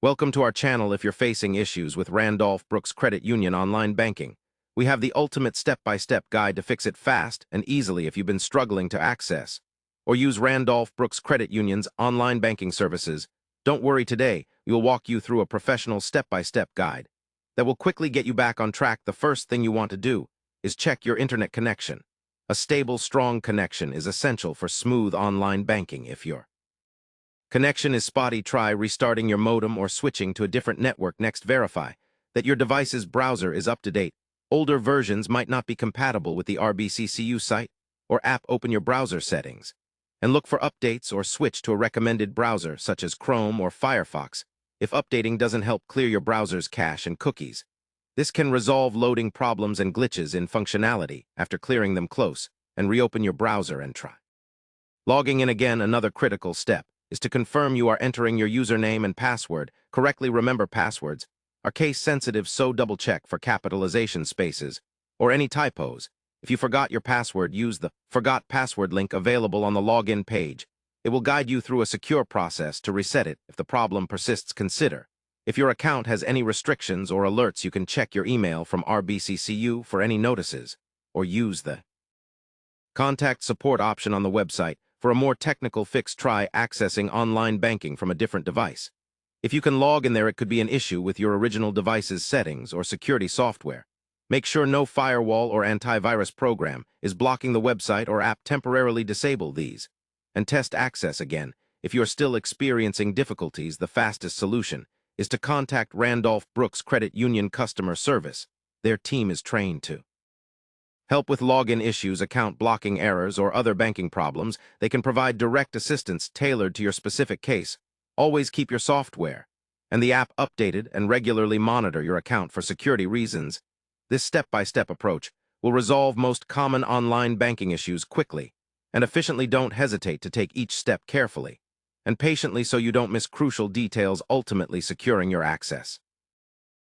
Welcome to our channel if you're facing issues with Randolph Brooks Credit Union online banking. We have the ultimate step-by-step guide to fix it fast and easily if you've been struggling to access or use Randolph Brooks Credit Union's online banking services. Don't worry today, we will walk you through a professional step-by-step guide that will quickly get you back on track. The first thing you want to do is check your internet connection. A stable, strong connection is essential for smooth online banking. If your connection is spotty, try restarting your modem or switching to a different network. Next, verify that your device's browser is up to date. Older versions might not be compatible with the RBCCU site or app. Open your browser settings and look for updates or switch to a recommended browser such as Chrome or Firefox. If updating doesn't help, clear your browser's cache and cookies. This can resolve loading problems and glitches in functionality. After clearing them, close and reopen your browser and try logging in again. Another critical step is to confirm you are entering your username and password correctly. Remember, passwords are case-sensitive, so double-check for capitalization spaces or any typos. If you forgot your password, use the Forgot Password link available on the login page. It will guide you through a secure process to reset it. If the problem persists, consider if your account has any restrictions or alerts. You can check your email from RBCCU for any notices or use the Contact Support option on the website for a more technical fix. Try accessing online banking from a different device. If you can log in there, it could be an issue with your original device's settings or security software. Make sure no firewall or antivirus program is blocking the website or app. Temporarily disable these and test access again. If you're still experiencing difficulties, the fastest solution is to contact Randolph Brooks Credit Union customer service. Their team is trained to help with login issues, account blocking errors, or other banking problems. They can provide direct assistance tailored to your specific case. Always keep your software and the app updated and regularly monitor your account for security reasons. This step-by-step approach will resolve most common online banking issues quickly and efficiently. Don't hesitate to take each step carefully and patiently so you don't miss crucial details, ultimately securing your access.